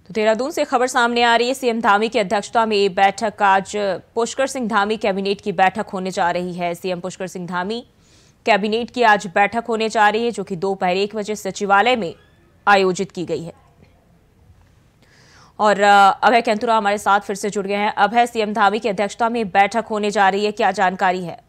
तो देहरादून से खबर सामने आ रही है। सीएम धामी की अध्यक्षता में बैठक आज पुष्कर सिंह धामी कैबिनेट की बैठक होने जा रही है। सीएम पुष्कर सिंह धामी कैबिनेट की आज बैठक होने जा रही है, जो कि दोपहर 1 बजे सचिवालय में आयोजित की गई है। और अभय कैंतुरा हमारे साथ फिर से जुड़ गए हैं। अभय, सीएम धामी की अध्यक्षता में बैठक होने जा रही है, क्या जानकारी है?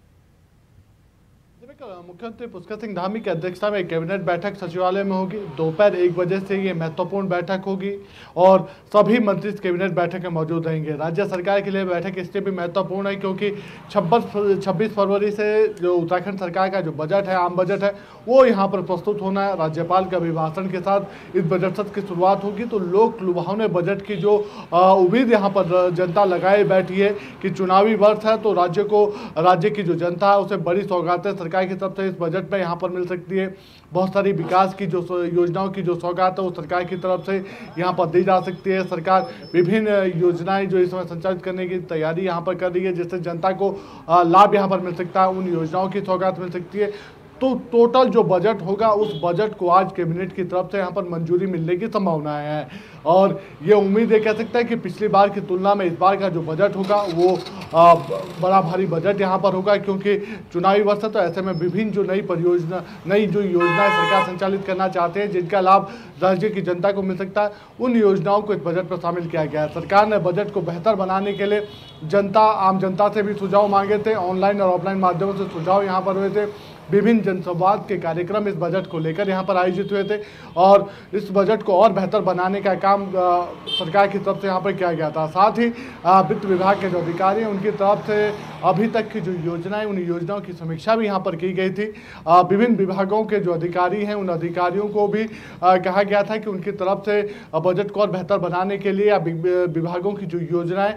मुख्यमंत्री पुष्कर सिंह धामी की अध्यक्षता में कैबिनेट बैठक सचिवालय में होगी। दोपहर 1 बजे से ये महत्वपूर्ण बैठक होगी और सभी मंत्री इस कैबिनेट बैठक में मौजूद रहेंगे। राज्य सरकार के लिए बैठक इसलिए भी महत्वपूर्ण है क्योंकि 26 फरवरी से जो उत्तराखंड सरकार का जो बजट है, आम बजट है, वो यहाँ पर प्रस्तुत होना है। राज्यपाल के अभिभाषण के साथ इस बजट सत्र की शुरुआत होगी। तो लोक लुभावने बजट की जो उम्मीद यहाँ पर जनता लगाए बैठी है कि चुनावी वर्ष है तो राज्य की जो जनता है उसे बड़ी सौगातें सरकार की तरफ से इस बजट में यहाँ पर मिल सकती है। बहुत सारी विकास की जो योजनाओं की जो सौगात है वो सरकार की तरफ से यहाँ पर दी जा सकती है। सरकार विभिन्न योजनाएं जो इस समय संचालित करने की तैयारी यहाँ पर कर रही है, जिससे जनता को लाभ यहाँ पर मिल सकता है, उन योजनाओं की सौगात मिल सकती है। तो टोटल जो बजट होगा उस बजट को आज कैबिनेट की तरफ से यहाँ पर मंजूरी मिलने की संभावनाएं हैं और ये उम्मीद ये कह सकता है कि पिछली बार की तुलना में इस बार का जो बजट होगा वो बड़ा भारी बजट यहाँ पर होगा, क्योंकि चुनावी वर्ष है। तो ऐसे में विभिन्न जो नई जो योजनाएं सरकार संचालित करना चाहते हैं, जिनका लाभ राज्य की जनता को मिल सकता है, उन योजनाओं को इस बजट पर शामिल किया गया है। सरकार ने बजट को बेहतर बनाने के लिए आम जनता से भी सुझाव मांगे थे। ऑनलाइन और ऑफलाइन माध्यमों से सुझाव यहाँ पर हुए थे। विभिन्न जनसंवाद के कार्यक्रम इस बजट को लेकर यहाँ पर आयोजित हुए थे और इस बजट को और बेहतर बनाने का काम सरकार की तरफ से यहाँ पर किया गया था। साथ ही वित्त विभाग के जो अधिकारी हैं उनकी तरफ से अभी तक की जो योजनाएं, उन योजनाओं की समीक्षा भी यहाँ पर की गई थी। विभिन्न विभागों के जो अधिकारी हैं उन अधिकारियों को भी कहा गया था कि उनकी तरफ से बजट को और बेहतर बनाने के लिए विभागों की जो योजनाएं,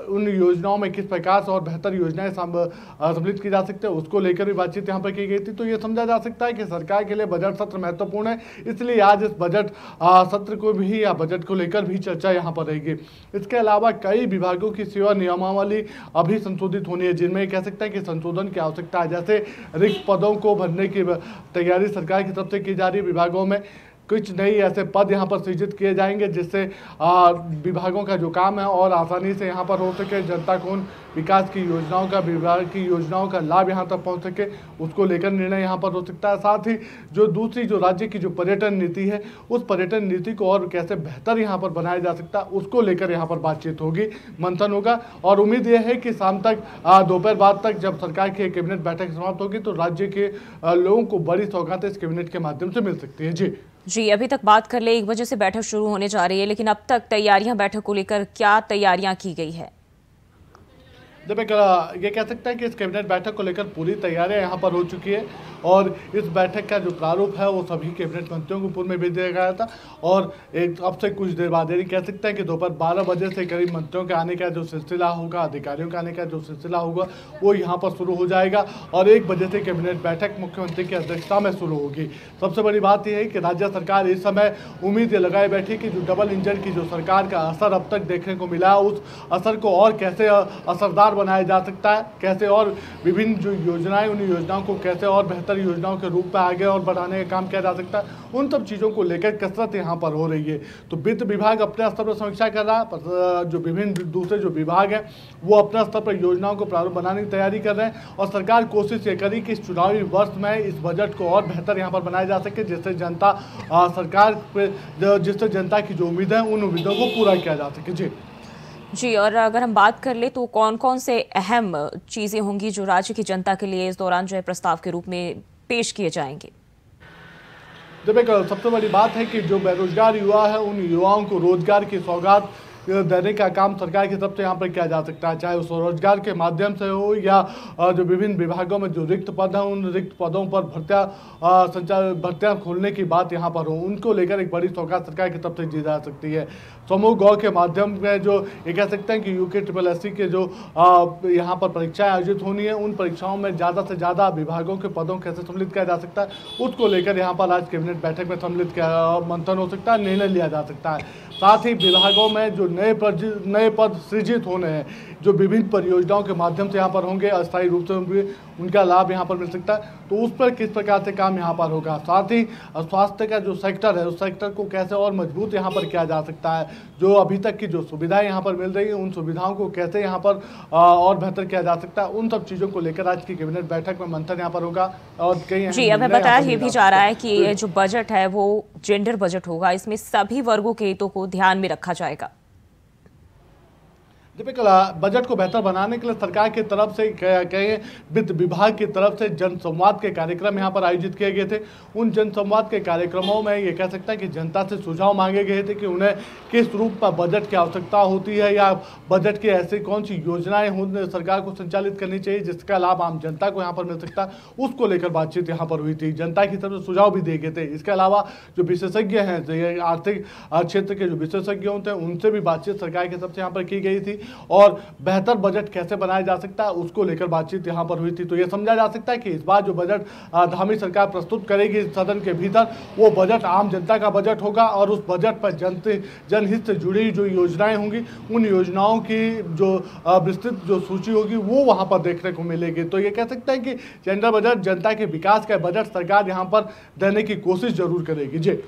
उन योजनाओं में किस प्रकार से और बेहतर योजनाएं सम्मिलित की जा सकती है, उसको लेकर भी बातचीत यहाँ पर की गई थी। तो ये समझा जा सकता है कि सरकार के लिए बजट सत्र महत्वपूर्ण है, इसलिए आज इस बजट सत्र को भी या बजट को लेकर भी चर्चा यहाँ पर रहेगी। इसके अलावा कई विभागों की सेवा नियमावली अभी संशोधित होनी है, जिनमें कह सकते हैं कि संशोधन की आवश्यकता है। जैसे रिक्त पदों को भरने की तैयारी सरकार की तरफ से की जा रही है। विभागों में कुछ नई ऐसे पद यहाँ पर सृजित किए जाएंगे, जिससे विभागों का जो काम है और आसानी से यहाँ पर हो सके। जनता को उन विकास की योजनाओं का, विभाग की योजनाओं का लाभ यहाँ तक पहुँच सके, उसको लेकर निर्णय यहाँ पर हो सकता है। साथ ही जो दूसरी जो राज्य की जो पर्यटन नीति है, उस पर्यटन नीति को और कैसे बेहतर यहाँ पर बनाया जा सकता है, उसको लेकर यहाँ पर बातचीत होगी, मंथन होगा। और उम्मीद यह है कि शाम तक, दोपहर बाद तक जब सरकार की कैबिनेट बैठक समाप्त होगी तो राज्य के लोगों को बड़ी सौगातें इस कैबिनेट के माध्यम से मिल सकती है। जी, अभी तक बात कर ले, 1 बजे से बैठक शुरू होने जा रही है, लेकिन अब तक तैयारियां, बैठक को लेकर क्या तैयारियां की गई है? जब ये कह सकते हैं कि इस कैबिनेट बैठक को लेकर पूरी तैयारियां यहाँ पर हो चुकी है और इस बैठक का जो प्रारूप है वो सभी कैबिनेट मंत्रियों को पूर्व में भेज दिया गया था और अब से कुछ देर बाद, यानी कह सकते हैं कि दोपहर 12 बजे से करीब मंत्रियों के आने का जो सिलसिला होगा, अधिकारियों के आने का जो सिलसिला होगा, वो यहाँ पर शुरू हो जाएगा और 1 बजे से कैबिनेट बैठक मुख्यमंत्री की अध्यक्षता में शुरू होगी। सबसे बड़ी बात यह है कि राज्य सरकार इस समय उम्मीद ये लगाए बैठी कि जो डबल इंजन की जो सरकार का असर अब तक देखने को मिला, उस असर को और कैसे असरदार बनाया जा सकता है, कैसे और विभिन्न जो योजनाएं, उन योजनाओं को कैसे और बेहतर योजनाओं के रूप में आगे और बढ़ाने का काम किया जा सकता है, उन सब चीज़ों को लेकर कसरत यहाँ पर हो रही है। तो वित्त विभाग अपने स्तर पर समीक्षा कर रहा है, जो विभिन्न दूसरे जो विभाग हैं वो अपने स्तर पर योजनाओं को प्रारूप बनाने की तैयारी कर रहे हैं और सरकार कोशिश ये करी कि इस चुनावी वर्ष में इस बजट को और बेहतर यहाँ पर बनाया जा सके, जिससे जनता की जो उम्मीदें हैं उन उम्मीदों को पूरा किया जा सके। जी, और अगर हम बात कर ले तो कौन कौन से अहम चीजें होंगी जो राज्य की जनता के लिए इस दौरान जो है प्रस्ताव के रूप में पेश किए जाएंगे? जब एक सबसे बड़ी बात है कि जो बेरोजगार युवा है, उन युवाओं को रोजगार की सौगात देने का काम सरकार की तरफ से यहाँ पर किया जा सकता है, चाहे उस रोजगार के माध्यम से हो या जो विभिन्न विभागों में जो रिक्त पद हैं, उन रिक्त पदों पर भर्तियाँ खोलने की बात यहाँ पर हो, उनको लेकर एक बड़ी सौगात सरकार की तरफ से दी जा सकती है। समूह गौ के माध्यम में जो ये कह सकते हैं कि UKSSC के जो यहाँ पर परीक्षाएं आयोजित होनी है, उन परीक्षाओं में ज़्यादा से ज़्यादा विभागों के पदों कैसे सम्मिलित किया जा सकता है, उसको लेकर यहाँ पर आज कैबिनेट बैठक में सम्मिलित मंथन हो सकता है, निर्णय लिया जा सकता है। साथ ही विभागों में जो नए पद सृजित होने हैं, जो विभिन्न परियोजनाओं के माध्यम से यहाँ पर होंगे, अस्थायी रूप से उनका लाभ यहाँ पर मिल सकता है। तो उस पर किस प्रकार से काम यहाँ पर होगा, साथ ही स्वास्थ्य का जो सेक्टर है उस सेक्टर को कैसे और मजबूत यहाँ पर किया जा सकता है, जो अभी तक की जो सुविधाएं यहाँ पर मिल रही है उन सुविधाओं को कैसे यहाँ पर और बेहतर किया जा सकता है, उन सब चीज़ों को लेकर आज की कैबिनेट बैठक में मंथन यहाँ पर होगा। और कई जी, अब बताया ये भी जा रहा है कि ये जो बजट है वो जेंडर बजट होगा, इसमें सभी वर्गों के हितों को ध्यान में रखा जाएगा। बजट को बेहतर बनाने के लिए सरकार की तरफ से कहें वित्त विभाग की तरफ से जनसंवाद के कार्यक्रम यहाँ पर आयोजित किए गए थे। उन जनसंवाद के कार्यक्रमों में ये कह सकता है कि जनता से सुझाव मांगे गए थे कि उन्हें किस रूप में बजट की आवश्यकता होती है या बजट की ऐसी कौन सी योजनाएं सरकार को संचालित करनी चाहिए जिसका लाभ आम जनता को यहाँ पर मिल सकता है, उसको लेकर बातचीत यहाँ पर हुई थी। जनता की तरफ से सुझाव भी दिए गए थे। इसके अलावा जो विशेषज्ञ हैं, आर्थिक क्षेत्र के जो विशेषज्ञ होते हैं, उनसे भी बातचीत सरकार की तरफ से यहाँ पर की गई थी और बेहतर बजट कैसे बनाया जा सकता है उसको लेकर बातचीत यहां पर हुई थी। तो यह समझा जा सकता है कि इस बार जो बजट धामी सरकार प्रस्तुत करेगी सदन के भीतर, वो बजट आम जनता का बजट होगा और उस बजट पर जनहित से जुड़ी जो योजनाएं होंगी उन योजनाओं की जो विस्तृत जो सूची होगी वो वहां पर देखने को मिलेगी। तो ये कह सकते हैं कि जेंडर बजट जनता के विकास का बजट सरकार यहां पर देने की कोशिश जरूर करेगी। जी।